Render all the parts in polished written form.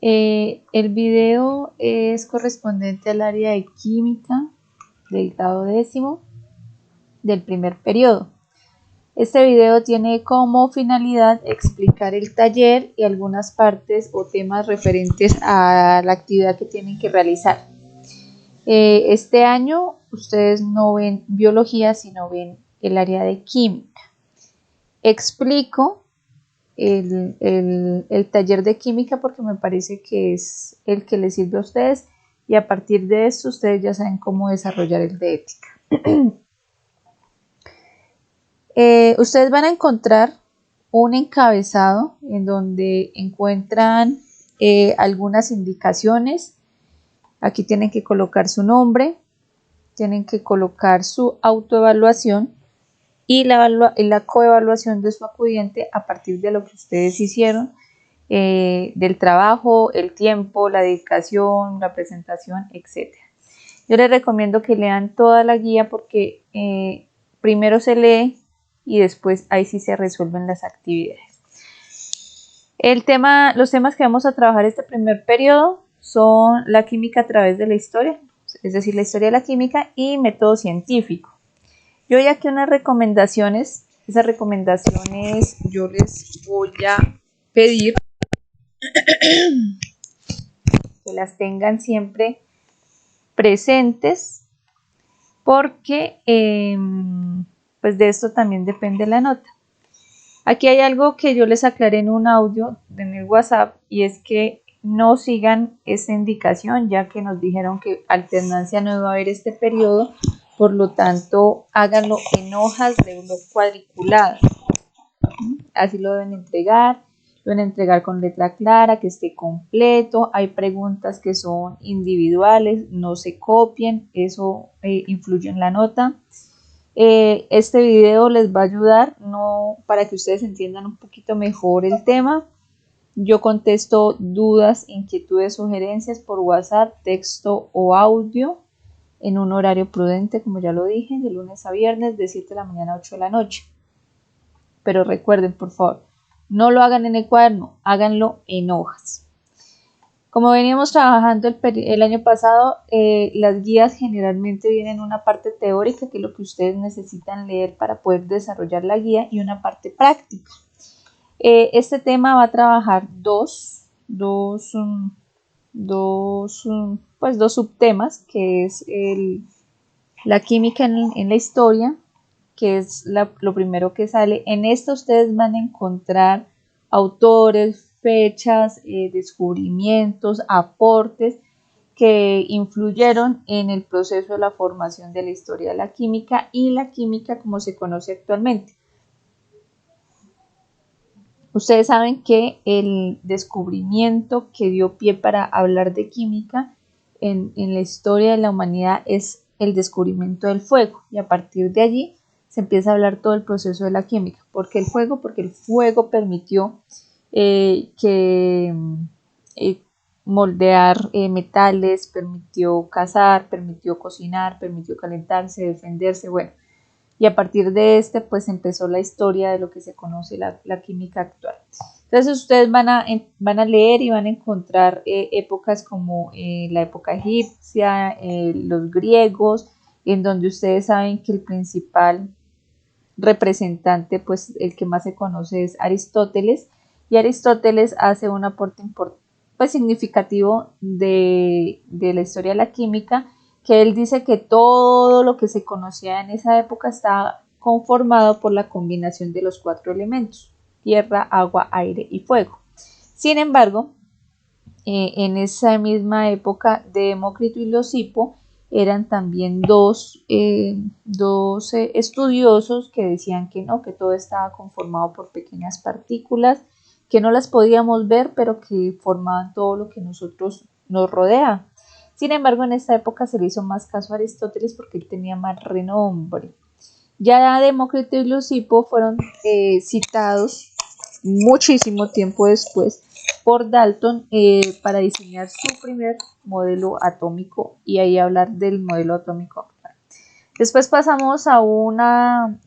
El video es correspondiente al área de química del grado 10º del primer periodo. Este video tiene como finalidad explicar el taller y algunas partes o temas referentes a la actividad que tienen que realizar. Este año ustedes no ven biología, sino ven el área de química. Explico el taller de química porque me parece que es el que les sirve a ustedes y a partir de esto ustedes ya saben cómo desarrollar el de ética. Ustedes van a encontrar un encabezado en donde encuentran algunas indicaciones. Aquí tienen que colocar su nombre, tienen que colocar su autoevaluación y la coevaluación de su acudiente a partir de lo que ustedes hicieron, del trabajo, el tiempo, la dedicación, la presentación, etc. Yo les recomiendo que lean toda la guía porque primero se lee y después ahí sí se resuelven las actividades. Los temas que vamos a trabajar este primer periodo son la química a través de la historia, es decir, la historia de la química y método científico. Yo voy aquí unas recomendaciones. Esas recomendaciones yo les voy a pedir que las tengan siempre presentes porque pues de esto también depende la nota. Aquí hay algo que yo les aclaré en un audio en el WhatsApp y es que no sigan esta indicación ya que nos dijeron que alternancia no iba a haber este periodo, por lo tanto háganlo en hojas de blog cuadriculadas. Así lo deben entregar con letra clara, que esté completo. Hay preguntas que son individuales, no se copien, eso influye en la nota. Este video les va a ayudar para que ustedes entiendan un poquito mejor el tema. Yo contesto dudas, inquietudes, sugerencias por WhatsApp, texto o audio en un horario prudente, como ya lo dije, de lunes a viernes, de 7 de la mañana a 8 de la noche. Pero recuerden, por favor, no lo hagan en el cuaderno, háganlo en hojas. Como veníamos trabajando el año pasado, las guías generalmente vienen una parte teórica, que es lo que ustedes necesitan leer para poder desarrollar la guía, y una parte práctica. Este tema va a trabajar dos subtemas, que es la química en la historia, que es lo primero que sale. En esto ustedes van a encontrar autores, fechas, descubrimientos, aportes que influyeron en el proceso de la formación de la historia de la química y la química como se conoce actualmente. Ustedes saben que el descubrimiento que dio pie para hablar de química en la historia de la humanidad es el descubrimiento del fuego, y a partir de allí se empieza a hablar todo el proceso de la química. ¿Por qué el fuego? Porque el fuego permitió moldear metales, permitió cazar, permitió cocinar, permitió calentarse, defenderse, bueno. Y a partir de pues empezó la historia de lo que se conoce la química actual. Entonces ustedes van a leer y van a encontrar épocas como la época egipcia, los griegos, en donde ustedes saben que el principal representante, pues el que más se conoce, es Aristóteles, y Aristóteles hace un aporte pues significativo de la historia de la química, que él dice que todo lo que se conocía en esa época estaba conformado por la combinación de los 4 elementos: tierra, agua, aire y fuego. Sin embargo, en esa misma época, Demócrito y Leucipo eran también dos estudiosos que decían que no, que todo estaba conformado por pequeñas partículas, que no las podíamos ver, pero que formaban todo lo que nosotros nos rodea. Sin embargo, en esta época se le hizo más caso a Aristóteles porque él tenía más renombre. Ya Demócrito y Leucipo fueron citados muchísimo tiempo después por Dalton para diseñar su primer modelo atómico, y ahí hablar del modelo atómico actual. Después pasamos a una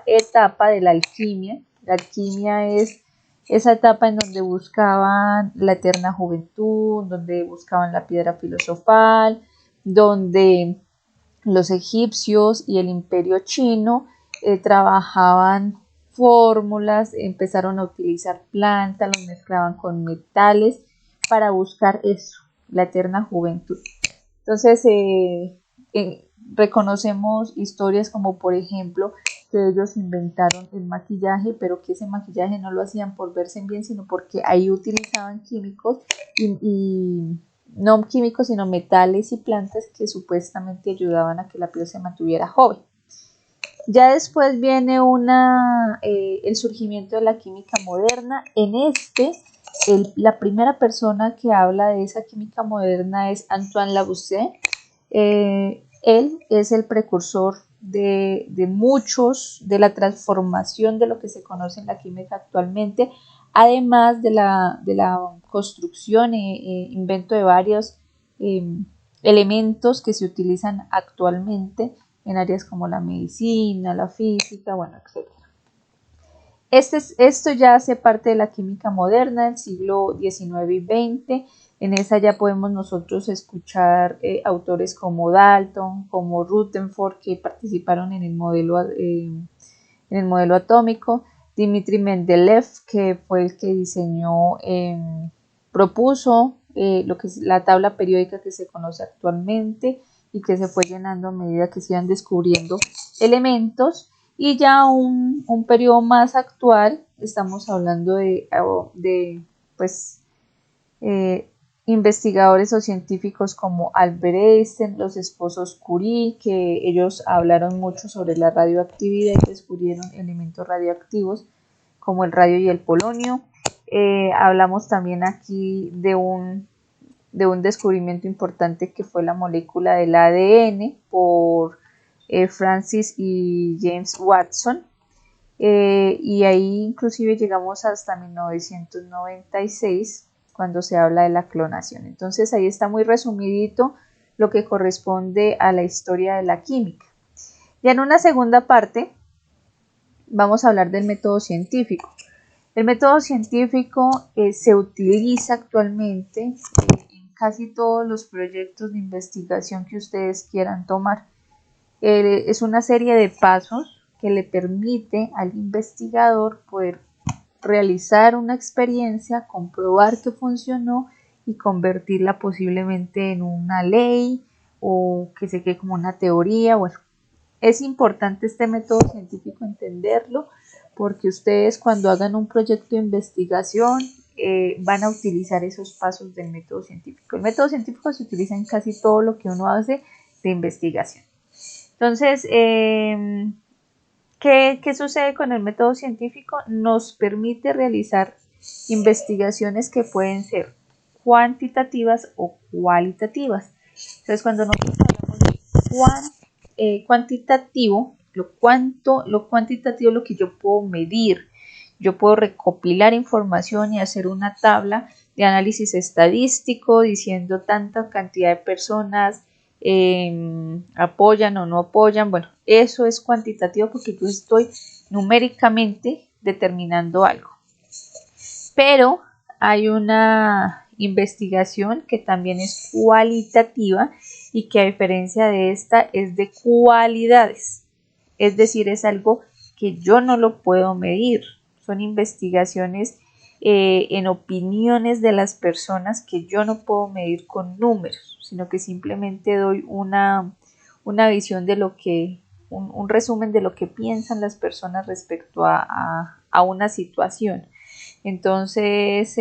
etapa de la alquimia. La alquimia es esa etapa en donde buscaban la eterna juventud, donde buscaban la piedra filosofal, donde los egipcios y el imperio chino trabajaban fórmulas, empezaron a utilizar plantas, los mezclaban con metales para buscar eso, la eterna juventud. Entonces, reconocemos historias como, por ejemplo, que ellos inventaron el maquillaje, pero que ese maquillaje no lo hacían por verse bien, sino porque ahí utilizaban químicos y no químicos, sino metales y plantas que supuestamente ayudaban a que la piel se mantuviera joven. Ya después viene el surgimiento de la química moderna. La primera persona que habla de esa química moderna es Antoine Lavoisier. Él es el precursor de la transformación de lo que se conoce en la química actualmente, además de la construcción e invento de varios elementos que se utilizan actualmente en áreas como la medicina, la física, bueno, etc. Esto ya hace parte de la química moderna del siglo XIX y XX. En esa ya podemos nosotros escuchar autores como Dalton, como Rutherford, que participaron en el modelo atómico, Dmitri Mendeleev, que fue el que diseñó, propuso lo que es la tabla periódica que se conoce actualmente y que se fue llenando a medida que se iban descubriendo elementos. Y ya un periodo más actual, estamos hablando de investigadores o científicos como Albert Einstein, los esposos Curie, que ellos hablaron mucho sobre la radioactividad y descubrieron elementos radioactivos como el radio y el polonio. Hablamos también aquí de un descubrimiento importante que fue la molécula del ADN por Francis y James Watson. Y ahí inclusive llegamos hasta 1996 cuando se habla de la clonación. Entonces ahí está muy resumidito lo que corresponde a la historia de la química. Ya en una segunda parte vamos a hablar del método científico. El método científico se utiliza actualmente en casi todos los proyectos de investigación que ustedes quieran tomar. Es una serie de pasos que le permite al investigador poder realizar una experiencia, comprobar que funcionó y convertirla posiblemente en una ley o que se quede como una teoría. Bueno, es importante este método científico entenderlo porque ustedes cuando hagan un proyecto de investigación van a utilizar esos pasos del método científico. El método científico se utiliza en casi todo lo que uno hace de investigación. Entonces, ¿qué sucede con el método científico? Nos permite realizar investigaciones que pueden ser cuantitativas o cualitativas. Entonces, cuando nosotros hablamos de cuantitativo, lo cuantitativo es lo que yo puedo medir. Yo puedo recopilar información y hacer una tabla de análisis estadístico diciendo tanta cantidad de personas apoyan o no apoyan. Bueno, eso es cuantitativo porque yo estoy numéricamente determinando algo. Pero hay una investigación que también es cualitativa y que a diferencia de esta es de cualidades. Es decir, es algo que yo no lo puedo medir. Son investigaciones en opiniones de las personas que yo no puedo medir con números, sino que simplemente doy una visión de lo que, un resumen de lo que piensan las personas respecto a una situación. Entonces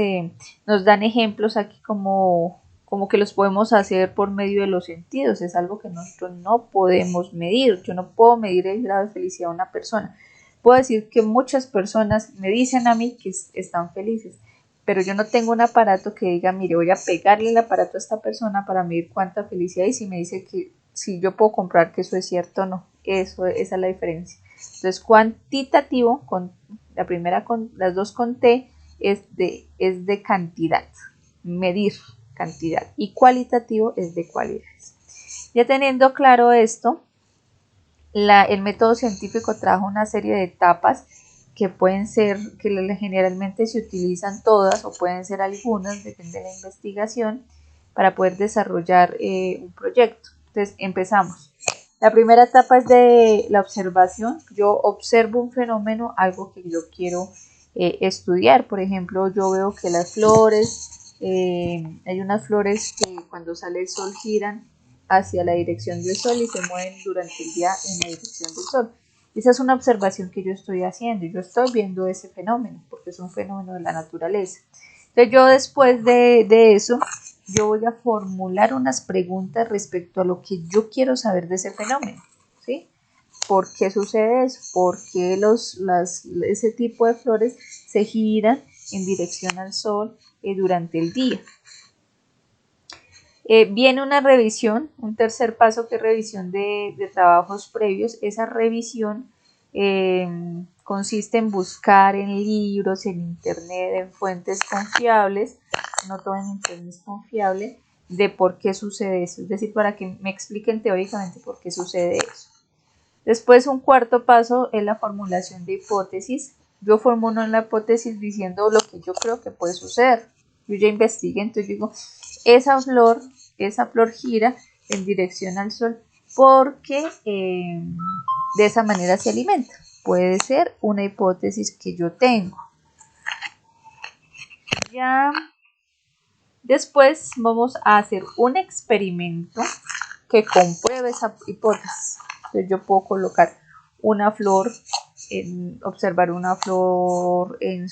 nos dan ejemplos aquí como que los podemos hacer por medio de los sentidos. Es algo que nosotros no podemos medir. Yo no puedo medir el grado de felicidad de una persona. Puedo decir que muchas personas me dicen a mí que están felices, pero yo no tengo un aparato que diga, mire, voy a pegarle el aparato a esta persona para medir cuánta felicidad, y si me dice que si yo puedo comprobar que eso es cierto o no. Esa es la diferencia. Entonces, cuantitativo, con la primera, con las dos con T, es de cantidad, medir cantidad, y cualitativo es de cualidades. Ya teniendo claro esto, el método científico trajo una serie de etapas que pueden ser, que generalmente se utilizan todas o pueden ser algunas, depende de la investigación, para poder desarrollar un proyecto. Entonces empezamos. La primera etapa es de la observación. Yo observo un fenómeno, algo que yo quiero estudiar. Por ejemplo, yo veo que las flores, hay unas flores que cuando sale el sol giran hacia la dirección del sol y se mueven durante el día en la dirección del sol. Esa es una observación que yo estoy haciendo. Yo estoy viendo ese fenómeno porque es un fenómeno de la naturaleza. Entonces yo después de eso, yo voy a formular unas preguntas respecto a lo que yo quiero saber de ese fenómeno, ¿sí? ¿Por qué sucede eso? ¿Por qué ese tipo de flores se giran en dirección al sol durante el día? Viene una revisión, un tercer paso que es revisión de trabajos previos. Esa revisión consiste en buscar en libros, en internet, en fuentes confiables, no todo en internet es confiable, de por qué sucede eso, es decir, para que me expliquen teóricamente por qué sucede eso. Después, un cuarto paso es la formulación de hipótesis. Yo formulo una hipótesis diciendo lo que yo creo que puede suceder. Yo ya investigué, entonces digo, esa flor gira en dirección al sol porque de esa manera se alimenta. Puede ser una hipótesis que yo tengo. Ya después vamos a hacer un experimento que compruebe esa hipótesis. Entonces yo puedo colocar una flor, observar una flor en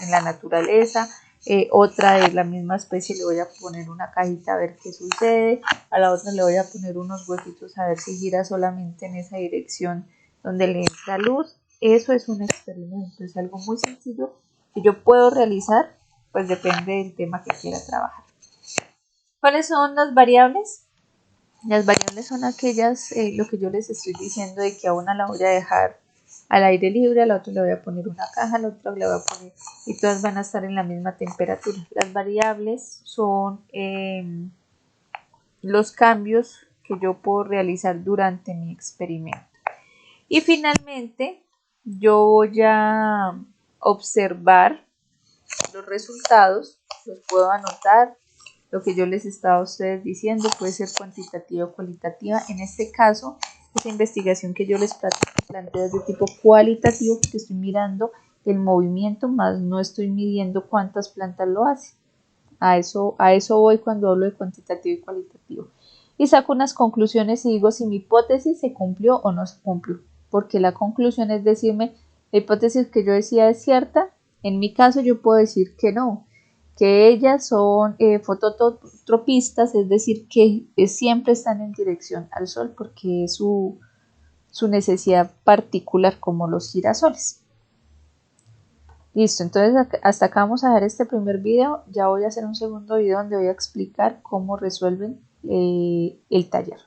la naturaleza, otra de la misma especie le voy a poner una cajita a ver qué sucede, a la otra le voy a poner unos huequitos a ver si gira solamente en esa dirección donde le entra luz. Eso es un experimento, es algo muy sencillo que yo puedo realizar, pues depende del tema que quiera trabajar. ¿Cuáles son las variables? Las variables son aquellas, lo que yo les estoy diciendo, de que a una la voy a dejar al aire libre, a la otra le voy a poner una caja, a la otra le voy a poner, y todas van a estar en la misma temperatura. Las variables son los cambios que yo puedo realizar durante mi experimento. Y finalmente, yo voy a observar los resultados, los puedo anotar. Lo que yo les estaba a ustedes diciendo puede ser cuantitativa o cualitativa. En este caso, esa investigación que yo les planteo es de tipo cualitativo porque estoy mirando el movimiento, más no estoy midiendo cuántas plantas lo hacen. A eso voy cuando hablo de cuantitativo y cualitativo. Y saco unas conclusiones y digo si mi hipótesis se cumplió o no se cumplió. Porque la conclusión es decirme, la hipótesis que yo decía es cierta. En mi caso yo puedo decir que no, que ellas son fototropistas, es decir, que siempre están en dirección al sol porque es su necesidad particular, como los girasoles. Listo, entonces hasta acá vamos a dejar este primer video. Ya voy a hacer un segundo video donde voy a explicar cómo resuelven el taller.